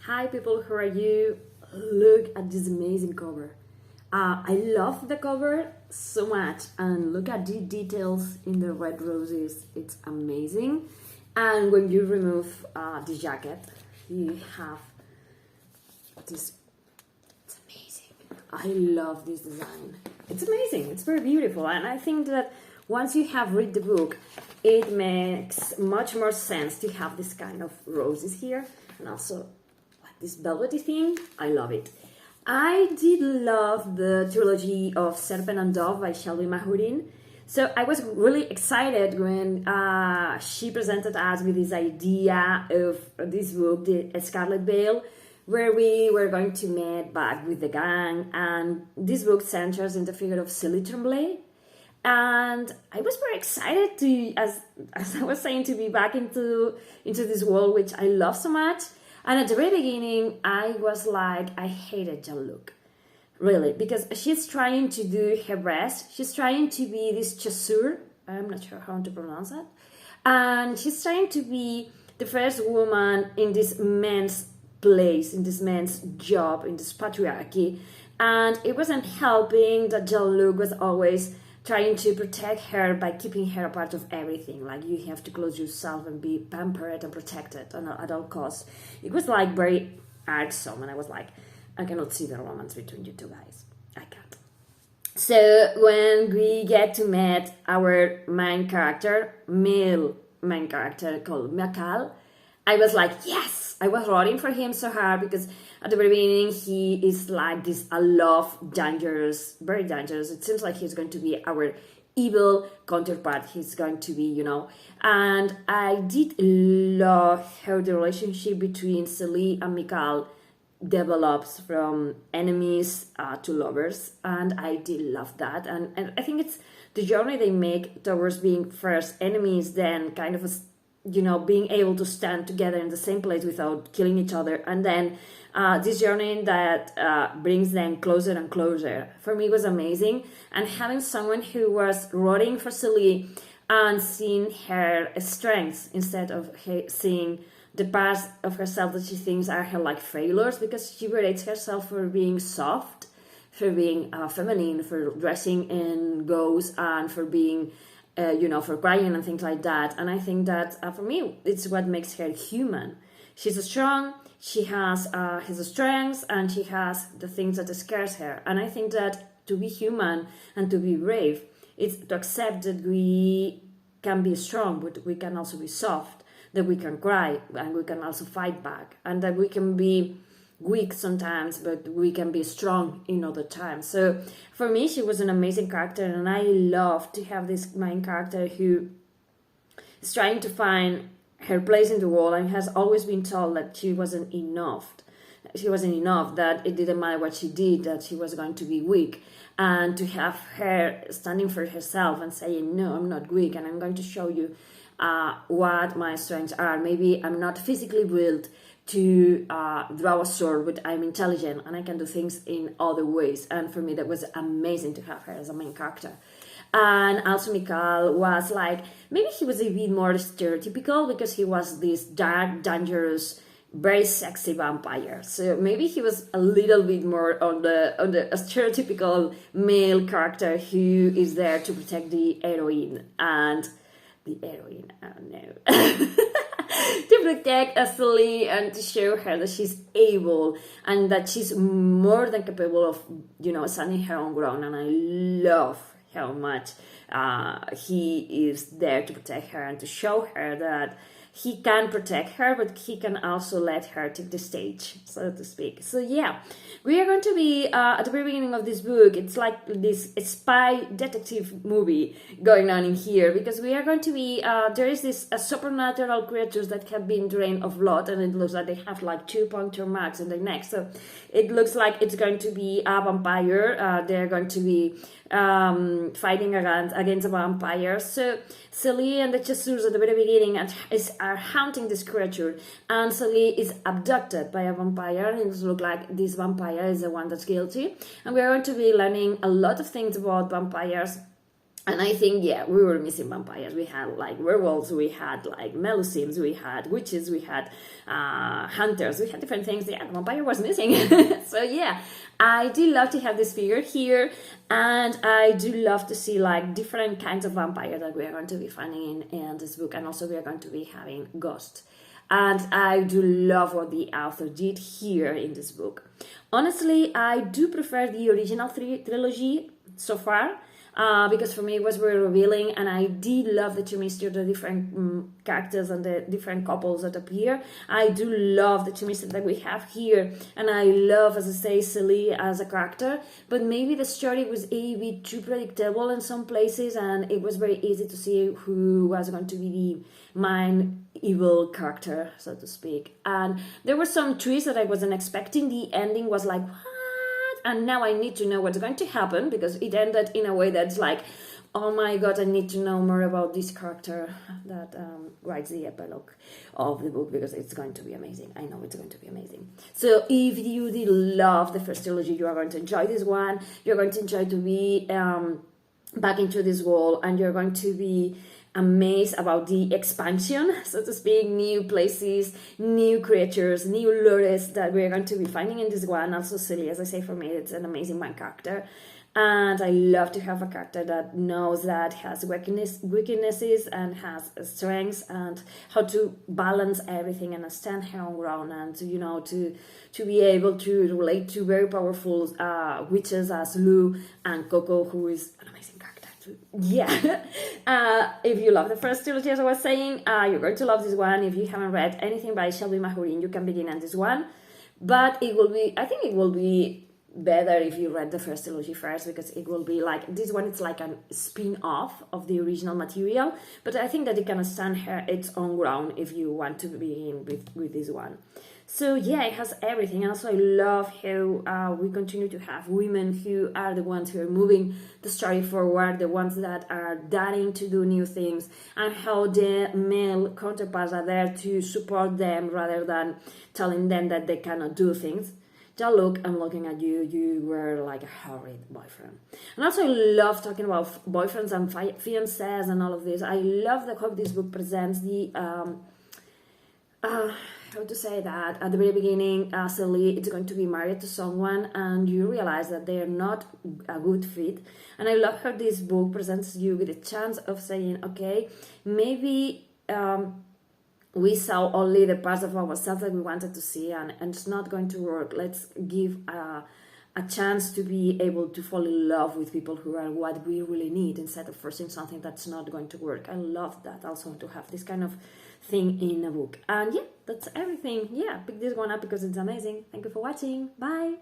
Hi people, how are you? Look at this amazing cover. I love the cover so much, and look at the details in the red roses. It's amazing. And when you remove the jacket, you have this. It's amazing. I love this design. It's amazing. It's very beautiful, and I think that once you have read the book, it makes much more sense to have this kind of roses here, and also this velvety thing. I love it. I did love the trilogy of Serpent and Dove by Shelby Mahurin. So I was really excited when she presented us with this idea of this book, the Scarlet Veil, where we were going to meet back with the gang. And this book centers in the figure of Célie Tremblay. And I was very excited to, as I was saying, to be back into this world, which I love so much. And at the very beginning, I was like, I hated Jean-Luc, really, because she's trying to do her best. She's trying to be this chasseur, I'm not sure how to pronounce that, and she's trying to be the first woman in this man's place, in this man's job, in this patriarchy, and it wasn't helping that Jean-Luc was always trying to protect her by keeping her a part of everything. Like, you have to close yourself and be pampered and protected at all costs. It was like very irksome, and I was like, I cannot see the romance between you two guys. I can't. So when we get to meet our main character, male main character called Mikal, I was like, yes! I was rooting for him so hard because at the very beginning he is like this dangerous, very dangerous. It seems like he's going to be our evil counterpart. He's going to be, And I did love how the relationship between Célie and Mikal develops from enemies to lovers, and I did love that. And I think it's the journey they make towards being first enemies, then kind of being able to stand together in the same place without killing each other, and then this journey that brings them closer and closer, for me was amazing. And having someone who was rooting for Célie and seeing her strengths instead of seeing the parts of herself that she thinks are her like failures, because she rates herself for being soft, for being feminine, for dressing in gauze, and for being for crying and things like that. And I think that for me, it's what makes her human. She's strong, she has his strengths, and she has the things that scares her. And I think that to be human and to be brave, it's to accept that we can be strong, but we can also be soft, that we can cry, and we can also fight back, and that we can be weak sometimes, but we can be strong in other times. So for me, she was an amazing character, and I love to have this main character who is trying to find her place in the world and has always been told that she wasn't enough. She wasn't enough, that it didn't matter what she did, that she was going to be weak. And to have her standing for herself and saying, no, I'm not weak, and I'm going to show you what my strengths are. Maybe I'm not physically built to draw a sword, but I'm intelligent and I can do things in other ways. And for me, that was amazing to have her as a main character. And also Mikal was like, maybe he was a bit more stereotypical because he was this dark, dangerous, very sexy vampire. So maybe he was a little bit more on the stereotypical male character who is there to protect the heroine. And the heroine, oh no. To protect Célie and to show her that she's able and that she's more than capable of, standing her own ground. And I love how much he is there to protect her and to show her that he can protect her, but he can also let her take the stage, so to speak. So yeah, we are going to be at the very beginning of this book. It's like this spy detective movie going on in here, because we are going to be there is this supernatural creatures that have been drained of blood, and it looks like they have like 2 puncture marks in their neck. So it looks like it's going to be a vampire. They're going to be fighting against a vampire. So Célie and the Chasseurs at the very beginning are hunting this creature, and Célie is abducted by a vampire, and it looks like this vampire is the one that's guilty. And we are going to be learning a lot of things about vampires And I think, yeah, we were missing vampires. We had like werewolves, we had like melusims, we had witches, we had hunters, we had different things. Yeah, vampire was missing. So yeah, I do love to have this figure here, and I do love to see like different kinds of vampire that we are going to be finding in this book, and also we are going to be having ghosts. And I do love what the author did here in this book. Honestly, I do prefer the original trilogy so far. Because for me it was very revealing, and I did love the chemistry of the different characters and the different couples that appear. I do love the chemistry that we have here, and I love, as I say, Célie as a character, but maybe the story was a bit too predictable in some places, and it was very easy to see who was going to be the main evil character, so to speak. And there were some twists that I wasn't expecting. The ending was like, and now I need to know what's going to happen, because it ended in a way that's like, oh my god, I need to know more about this character that writes the epilogue of the book, because it's going to be amazing. I know it's going to be amazing. So if you did love the first trilogy, you are going to enjoy this one. You're going to enjoy to be back into this world, and you're going to be amazed about the expansion, so to speak, new places, new creatures, new lures that we're going to be finding in this one. Also Célie, as I say, for me, it's an amazing one character. And I love to have a character that knows that has weaknesses and has strengths, and how to balance everything and stand her own ground, and to, you know, to be able to relate to very powerful witches as Lou and Coco, who is an amazing character. Yeah. If you love the first trilogy, as I was saying, you're going to love this one. If you haven't read anything by Shelby Mahurin, you can begin on this one. But it will be, I think it will be better if you read the first trilogy first, because it will be like, this one, it's like a spin-off of the original material, but I think that it can stand its own ground if you want to begin with this one. So yeah, it has everything. And also I love how we continue to have women who are the ones who are moving the story forward, the ones that are daring to do new things, and how the male counterparts are there to support them rather than telling them that they cannot do things. Just look, I'm looking at you, you were like a horrid boyfriend. And also I love talking about boyfriends and fiancés and all of this. I love the how this book presents the how to say that, at the very beginning, Célie is going to be married to someone, and you realize that they are not a good fit. And I love how this book presents you with a chance of saying, okay, maybe we saw only the parts of ourselves that we wanted to see, and it's not going to work. Let's give a chance to be able to fall in love with people who are what we really need, instead of forcing something that's not going to work. I love that, also, to have this kind of thing in a book. And yeah, that's everything. Yeah, pick this one up because it's amazing. Thank you for watching. Bye.